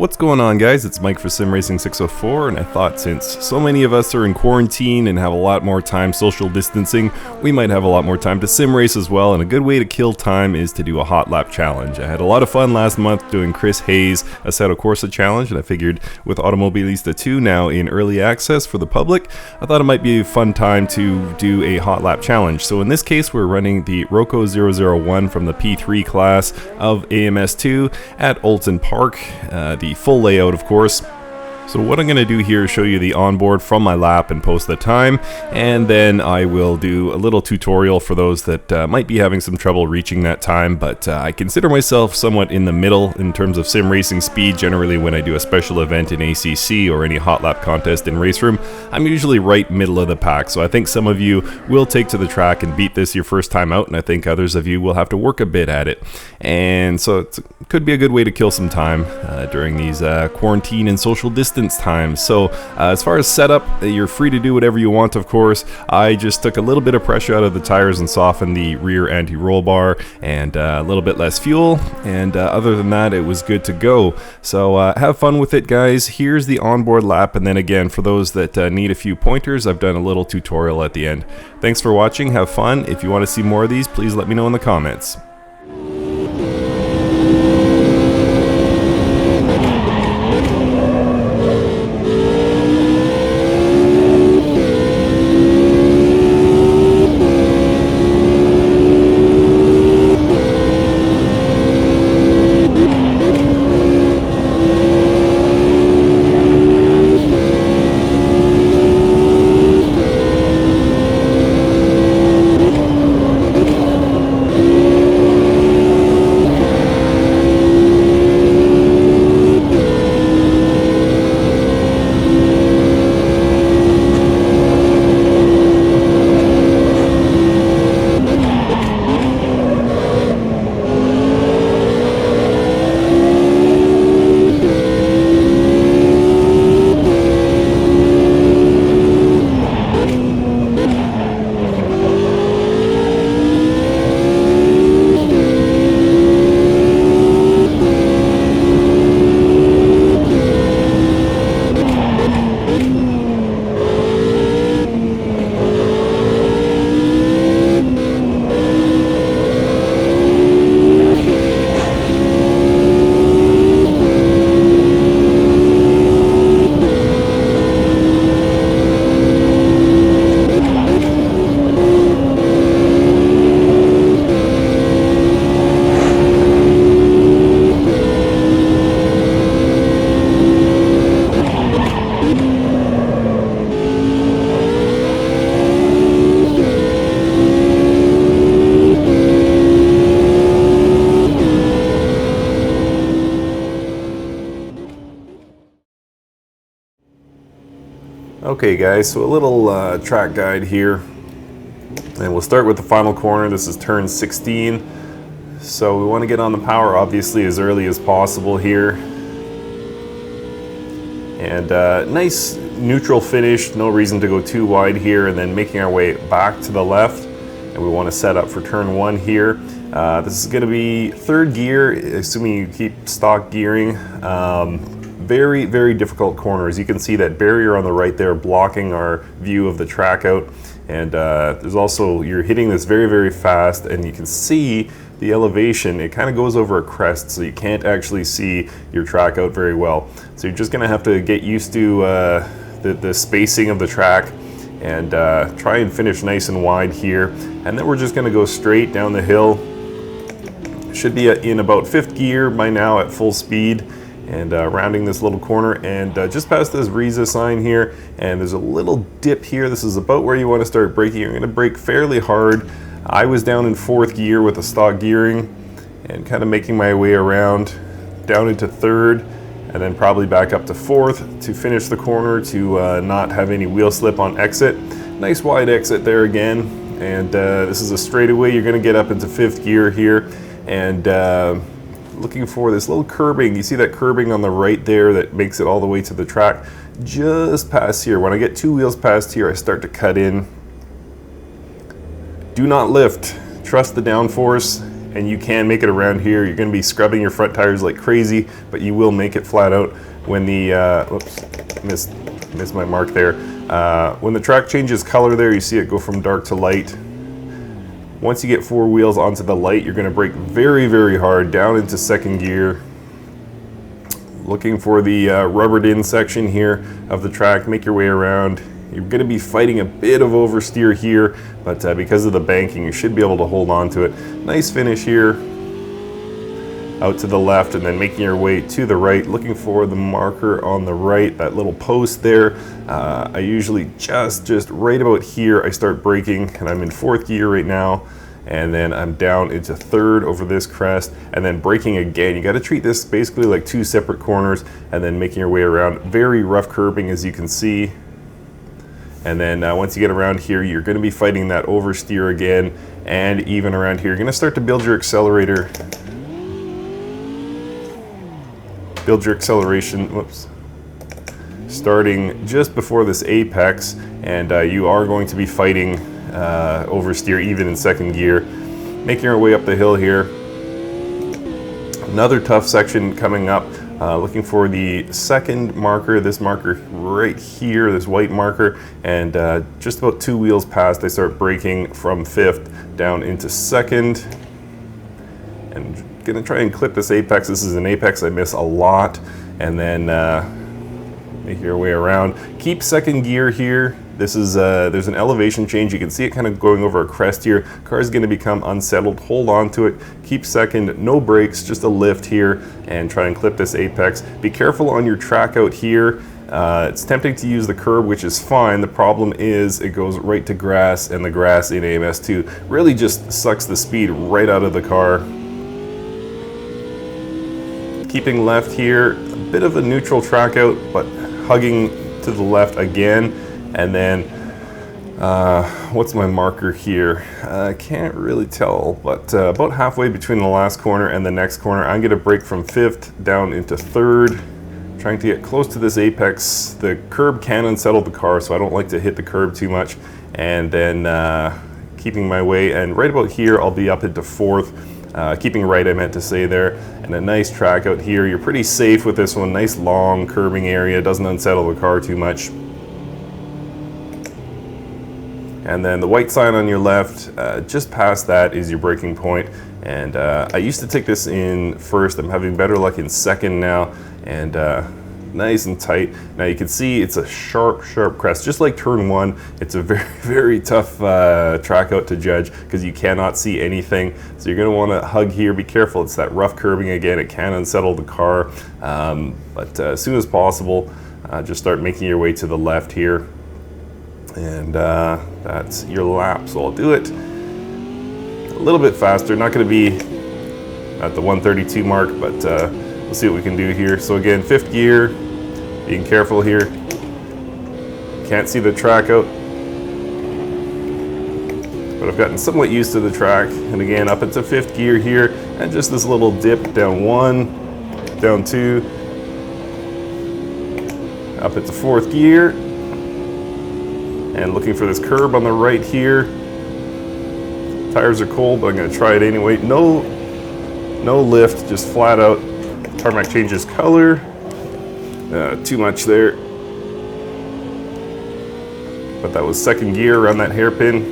What's going on, guys? It's Mike for Sim Racing 604, and I thought since so many of us are in quarantine and have a lot more time social distancing, we might have a lot more time to sim race as well, and a good way to kill time is to do a Hotlap challenge. I had a lot of fun last month doing Chris Hayes' Assetto Corsa challenge, and I figured with Automobilista 2 now in early access for the public, I thought it might be a fun time to do a Hotlap challenge. So in this case, we're running the Roco 001 from the P3 class of AMS2 at Oulton Park. The full layout, of course. So what I'm going to do here is show you the onboard from my lap and post the time, and then I will do a little tutorial for those that might be having some trouble reaching that time, but I consider myself somewhat in the middle in terms of sim racing speed. Generally when I do a special event in ACC or any hot lap contest in Race Room, I'm usually right middle of the pack, so I think some of you will take to the track and beat this your first time out, and I think others of you will have to work a bit at it. And so it could be a good way to kill some time during these quarantine and social distance times. So as far as setup, you're free to do whatever you want, of course. I just took a little bit of pressure out of the tires and softened the rear anti-roll bar, and a little bit less fuel, and other than that, it was good to go. So have fun with it, guys. Here's the onboard lap, and then again, for those that need a few pointers, I've done a little tutorial at the end. Thanks for watching. Have fun. If you want to see more of these, please let me know in the comments. Okay guys, so a little track guide here, and we'll start with the final corner. This is turn 16, so we want to get on the power obviously as early as possible here, and nice neutral finish, no reason to go too wide here, and then making our way back to the left, and we want to set up for turn 1 here. This is going to be third gear, assuming you keep stock gearing. Very, very difficult corner. As you can see, that barrier on the right there blocking our view of the track out, and there's also, you're hitting this very, very fast, and you can see the elevation. It kind of goes over a crest, so you can't actually see your track out very well. So you're just gonna have to get used to the spacing of the track, and try and finish nice and wide here, and then we're just gonna go straight down the hill. Should be in about 5th gear by now at full speed, and rounding this little corner, and just past this Riza sign here, and there's a little dip here. This is about where you want to start braking. You're going to brake fairly hard. I was down in 4th gear with the stock gearing, and kind of making my way around down into 3rd, and then probably back up to 4th to finish the corner, to not have any wheel slip on exit. Nice wide exit there again, and this is a straightaway. You're going to get up into 5th gear here, and looking for this little curbing. You see that curbing on the right there that makes it all the way to the track. Just past here, when I get 2 wheels past here, I start to cut in. Do not lift. Trust the downforce. and you can make it around here. You're going to be scrubbing your front tires like crazy, but you will make it flat out when the, whoops, missed my mark there. When the track changes color there, you see it go from dark to light. Once you get 4 wheels onto the light, you're going to brake very, very hard down into second gear. Looking for the rubbered in section here of the track, make your way around. You're going to be fighting a bit of oversteer here, but because of the banking, you should be able to hold on to it. Nice finish here. Out to the left and then making your way to the right, looking for the marker on the right, that little post there. I usually just right about here, I start braking, and I'm in 4th gear right now. And then I'm down into 3rd over this crest, and then braking again. You got to treat this basically like 2 separate corners, and then making your way around. Very rough curbing, as you can see. And then once you get around here, you're going to be fighting that oversteer again, and even around here, you're going to start to build your accelerator. Build your acceleration, whoops, starting just before this apex, and you are going to be fighting oversteer even in 2nd gear. Making our way up the hill here. Another tough section coming up. Looking for the 2nd marker, this marker right here, this white marker, and just about 2 wheels past, I start braking from 5th down into 2nd. And gonna try and clip this apex. This is an apex I miss a lot. And then make your way around. Keep 2nd gear here. This is there's an elevation change. You can see it kind of going over a crest here. Car is going to become unsettled. Hold on to it. Keep 2nd. No brakes, just a lift here, and try and clip this apex. Be careful on your track out here. It's tempting to use the curb, which is fine. The problem is it goes right to grass, and the grass in AMS2 really just sucks the speed right out of the car. Keeping left here, a bit of a neutral track out, but hugging to the left again. And then, what's my marker here? I can't really tell, but about halfway between the last corner and the next corner, I'm gonna brake from 5th down into 3rd, trying to get close to this apex. The curb can unsettle the car, so I don't like to hit the curb too much. And then keeping my way, and right about here, I'll be up into 4th. Keeping right, I meant to say there, and a nice track out here. You're pretty safe with this one. Nice long curbing area, doesn't unsettle the car too much. And then the white sign on your left, just past that is your braking point. And I used to take this in 1st. I'm having better luck in 2nd now, and nice and tight. Now you can see it's a sharp crest, just like turn 1. It's a very, very tough track out to judge because you cannot see anything. So you're gonna wanna hug here, be careful. It's that rough curbing again. It can unsettle the car, but as soon as possible, just start making your way to the left here. And that's your lap. So I'll do it a little bit faster. Not gonna be at the 132 mark, but we'll see what we can do here. So again, 5th gear, being careful here. Can't see the track out, but I've gotten somewhat used to the track. And again, up into 5th gear here, and just this little dip, down 1, down 2, up into 4th gear, and looking for this curb on the right here. Tires are cold, but I'm gonna try it anyway. No lift, just flat out. Tarmac changes color. Too much there. But that was 2nd gear around that hairpin.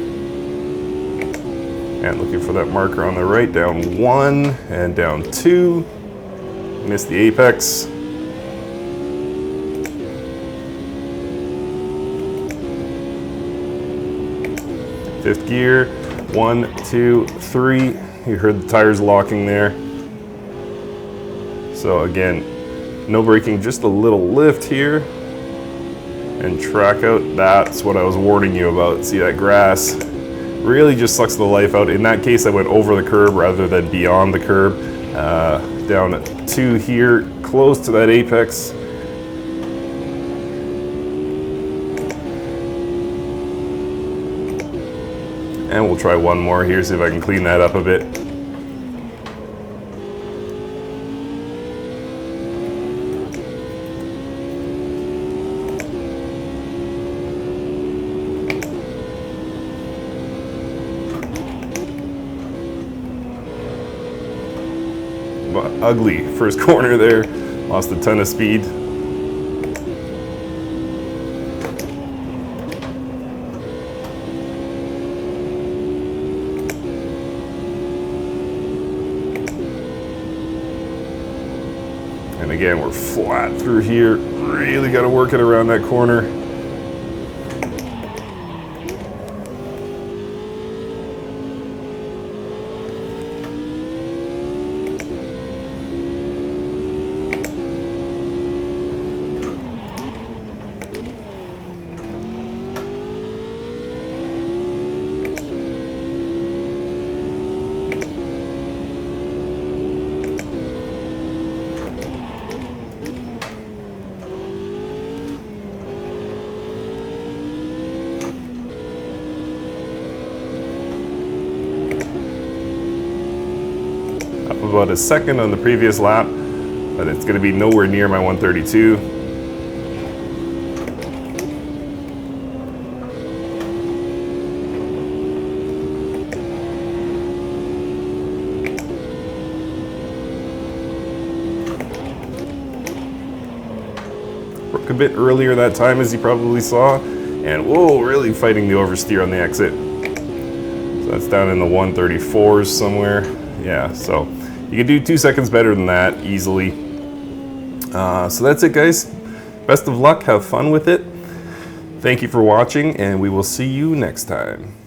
And looking for that marker on the right, down 1 and down 2. Missed the apex. Fifth gear, 1, 2, 3. You heard the tires locking there. So again, no braking, just a little lift here. And track out, that's what I was warning you about. See that grass? Really just sucks the life out. In that case, I went over the curb rather than beyond the curb. Down at 2 here, close to that apex. And we'll try one more here, see if I can clean that up a bit. ugly first corner there. Lost a ton of speed. And again, we're flat through here. Really got to work it around that corner. About a second on the previous lap, but it's going to be nowhere near my 132. Broke a bit earlier that time, as you probably saw, and whoa, really fighting the oversteer on the exit. So that's down in the 134s somewhere. Yeah, so you can do 2 seconds better than that easily. So that's it, guys. Best of luck. Have fun with it. Thank you for watching, and we will see you next time.